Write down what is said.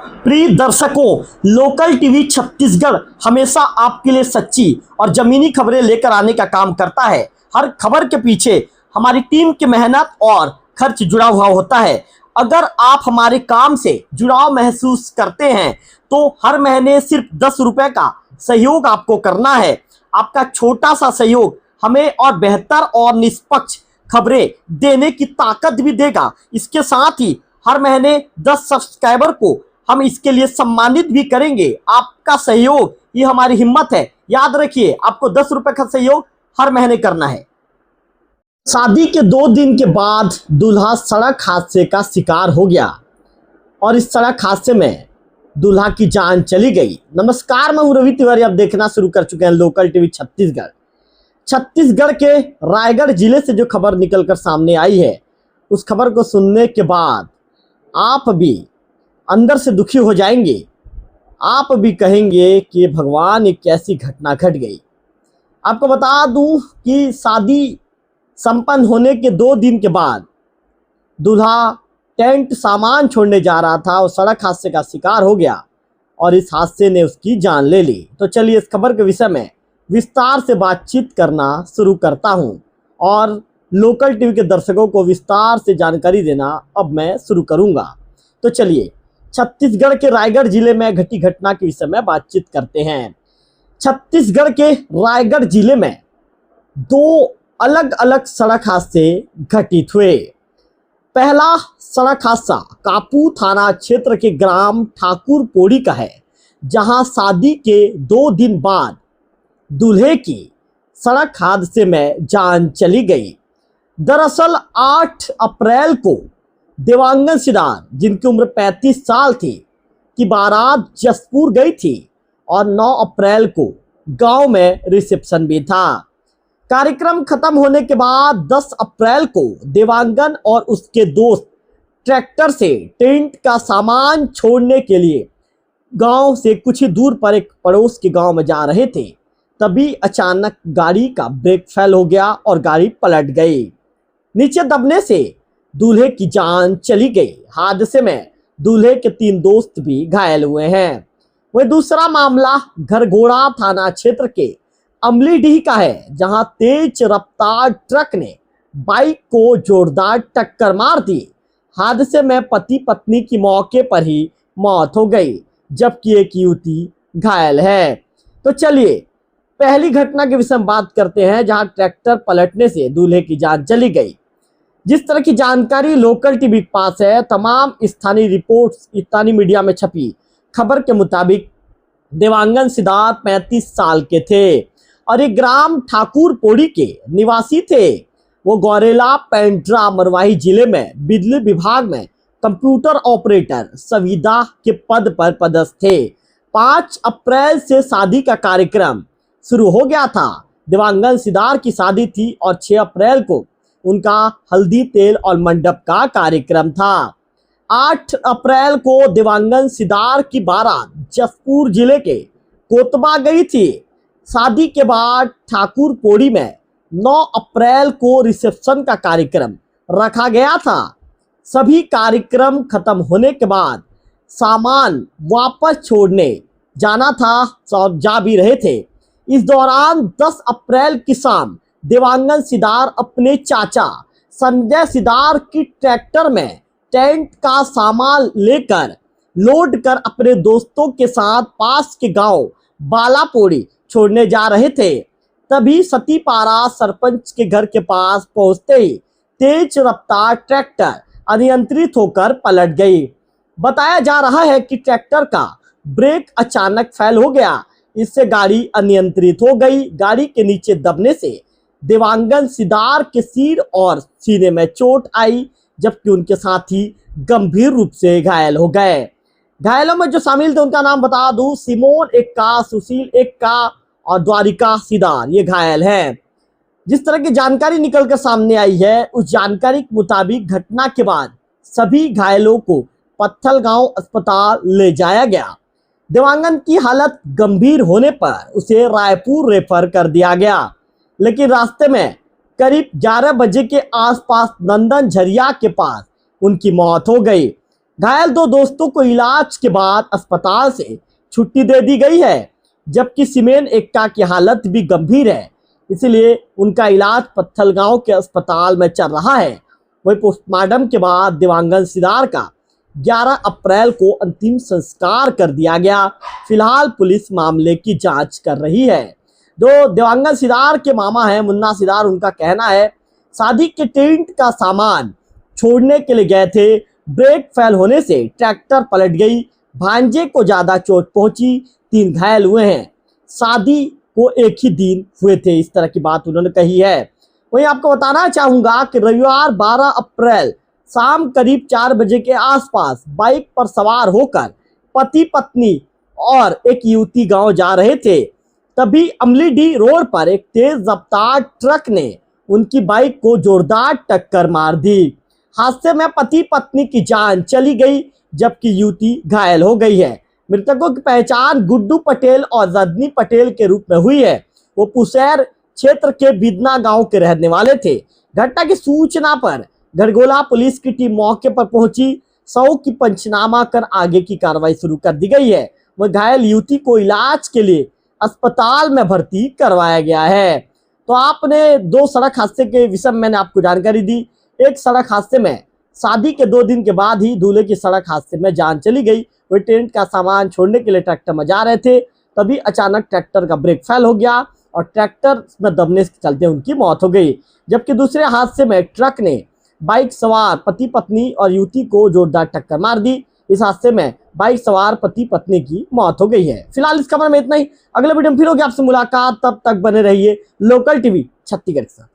प्रिय दर्शकों, local TV Chhattisgarh हमेशा आपके लिए सच्ची और जमीनी खबरें लेकर आने का काम करता है। हर खबर के पीछे हमारी टीम की मेहनत और खर्च जुड़ा हुआ होता है। अगर आप हमारे काम से जुड़ाव महसूस करते हैं तो हर महीने सिर्फ 10 रुपए का सहयोग आपको करना है। आपका छोटा सा सहयोग हमें और बेहतर और निष्पक्ष खबरें देने की ताकत भी देगा। इसके साथ ही हर महीने 10 सब्सक्राइबर को हम इसके लिए सम्मानित भी करेंगे। आपका सहयोग ये हमारी हिम्मत है। याद रखिए, आपको 10 रुपए का सहयोग हर महीने करना है। शादी के 2 दिन के बाद दूल्हा सड़क हादसे का शिकार हो गया और इस सड़क हादसे में दूल्हा की जान चली गई। नमस्कार, मैं हूं रवि तिवारी। आप देखना शुरू कर चुके हैं लोकल टीवी छत्तीसगढ़। छत्तीसगढ़ के रायगढ़ जिले से जो खबर निकलकर सामने आई है, उस खबर को सुनने के बाद आप भी अंदर से दुखी हो जाएंगे। आप भी कहेंगे कि भगवान, एक कैसी घटना घट गई। आपको बता दूं कि शादी संपन्न होने के 2 दिन के बाद दूल्हा टेंट सामान छोड़ने जा रहा था और सड़क हादसे का शिकार हो गया और इस हादसे ने उसकी जान ले ली। तो चलिए इस खबर के विषय में विस्तार से बातचीत करना शुरू करता हूं और लोकल टीवी के दर्शकों को विस्तार से जानकारी देना अब मैं शुरू करूंगा। तो चलिए छत्तीसगढ़ के रायगढ़ जिले में घटी घटना के विषय में बातचीत करते हैं। छत्तीसगढ़ के रायगढ़ जिले में 2 अलग अलग सड़क हादसे घटित हुए। पहला सड़क हादसा कापू थाना क्षेत्र के ग्राम ठाकुरपोड़ी का है, जहां शादी के 2 दिन बाद दूल्हे की सड़क हादसे में जान चली गई। दरअसल 8 अप्रैल को देवांगन सिदार, जिनकी उम्र 35 साल थी, की बारात जसपुर गई थी और 9 अप्रैल को गांव में रिसेप्शन भी था। कार्यक्रम खत्म होने के बाद 10 अप्रैल को देवांगन और उसके दोस्त ट्रैक्टर से टेंट का सामान छोड़ने के लिए गांव से कुछ ही दूर पर एक पड़ोस के गांव में जा रहे थे। तभी अचानक गाड़ी का ब्रेक फेल हो गया और गाड़ी पलट गई। नीचे दबने से दूल्हे की जान चली गई। हादसे में दूल्हे के 3 दोस्त भी घायल हुए हैं। वह दूसरा मामला घरघोड़ा थाना क्षेत्र के अमलीडीह का है, जहां तेज रफ्तार ट्रक ने बाइक को जोरदार टक्कर मार दी। हादसे में पति पत्नी की मौके पर ही मौत हो गई, जबकि एक युवती घायल है। तो चलिए पहली घटना के विषय में बात करते हैं, जहां ट्रैक्टर पलटने से दूल्हे की जान चली गई। जिस तरह की जानकारी लोकल टीवी के पास है, तमाम स्थानीय रिपोर्ट्स स्थानीय मीडिया में छपी खबर के मुताबिक देवांगन सिदार 35 साल के थे और एक ग्राम ठाकुरपोड़ी के निवासी थे। वो गौरेला पेंड्रा मरवाही जिले में बिजली विभाग में कंप्यूटर ऑपरेटर संविदा के पद पर पदस्थ थे। 5 अप्रैल से शादी का कार्यक्रम शुरू हो गया था। देवांगन सिदार की शादी थी और 6 अप्रैल को उनका हल्दी तेल और मंडप का कार्यक्रम था। 8 अप्रैल को देवांगन सिदार की बारात जसपुर जिले के कोतबा गई थी। शादी के बाद ठाकुरपोड़ी में 9 अप्रैल को रिसेप्शन का कार्यक्रम रखा गया था। सभी कार्यक्रम खत्म होने के बाद सामान वापस छोड़ने जाना था और जा भी रहे थे। इस दौरान 10 अप्रैल की शाम देवांगन सिदार अपने चाचा संजय सिदार की ट्रैक्टर में टेंट का सामान लेकर लोड कर अपने दोस्तों के साथ पास के गांव बालापोड़ी छोड़ने जा रहे थे। तभी सतीपारा सरपंच के घर के पास पहुंचते ही तेज रफ्तार ट्रैक्टर अनियंत्रित होकर पलट गई। बताया जा रहा है कि ट्रैक्टर का ब्रेक अचानक फेल हो गया, इससे गाड़ी अनियंत्रित हो गई। गाड़ी के नीचे दबने से देवांगन सिदार के सिर और सीने में चोट आई, जबकि उनके साथी गंभीर रूप से घायल हो गए। घायलों में जो शामिल थे उनका नाम बता दूं, सिमोन एक्का, सुशील एक्का और द्वारिका सिदार, ये घायल हैं। जिस तरह की जानकारी निकलकर सामने आई है, उस जानकारी के मुताबिक घटना के बाद सभी घायलों को पत्थलगांव अस्पताल ले जाया गया। देवांगन की हालत गंभीर होने पर उसे रायपुर रेफर कर दिया गया, लेकिन रास्ते में करीब 11 बजे के आसपास नंदन झरिया के पास उनकी मौत हो गई। घायल दो दोस्तों को इलाज के बाद अस्पताल से छुट्टी दे दी गई है, जबकि सिमेन एक्का की हालत भी गंभीर है, इसलिए उनका इलाज पत्थलगांव के अस्पताल में चल रहा है। वही पोस्टमार्टम के बाद दिवंगत सिदार का 11 अप्रैल को अंतिम संस्कार कर दिया गया। फिलहाल पुलिस मामले की जांच कर रही है। दो दिवंगत सिदार के मामा हैं मुन्ना सिदार, उनका कहना है शादी के टेंट का सामान छोड़ने के लिए गए थे, ब्रेक फेल होने से ट्रैक्टर पलट गई, भांजे को ज्यादा चोट पहुंची, 3 घायल हुए हैं, शादी को एक ही दिन हुए थे। इस तरह की बात उन्होंने कही है। वहीं आपको बताना चाहूंगा कि रविवार 12 अप्रैल शाम करीब 4 बजे के आसपास बाइक पर सवार होकर पति पत्नी और एक युवती गांव जा रहे थे, तभी अमलीडीह रोड पर एक तेज रफ्तार ट्रक ने उनकी बाइक को जोरदार टक्कर मार दी। हादसे में पति पत्नी की जान चली गई, जबकि युवती घायल हो गई है। मृतकों की पहचान गुड्डू पटेल और रजनी पटेल के रूप में हुई है। वो पुसैर क्षेत्र के बिदना गांव के रहने वाले थे। घटना की सूचना पर गढ़गोला पुलिस की टीम मौके पर पहुंची। शव की पंचनामा कर आगे की कार्रवाई शुरू कर दी गई है। वह घायल युवती को इलाज के लिए अस्पताल में भर्ती करवाया गया है। तो आपने 2 सड़क हादसे के विषय में मैंने आपको जानकारी दी। एक सड़क हादसे में शादी के 2 दिन के बाद ही दूल्हे की सड़क हादसे में जान चली गई। वे टेंट का सामान छोड़ने के लिए ट्रैक्टर में जा रहे थे, तभी अचानक ट्रैक्टर का ब्रेक फेल हो गया और ट्रैक्टर में दबने के चलते उनकी मौत हो गई। जबकि दूसरे हादसे में ट्रक ने बाइक सवार पति पत्नी और युवती को जोरदार टक्कर मार दी। इस हादसे में बाइक सवार पति पत्नी की मौत हो गई है। फिलहाल इस खबर में इतना ही। अगले वीडियो में फिर होगी आपसे मुलाकात, तब तक बने रहिए लोकल टीवी छत्तीसगढ़ के साथ।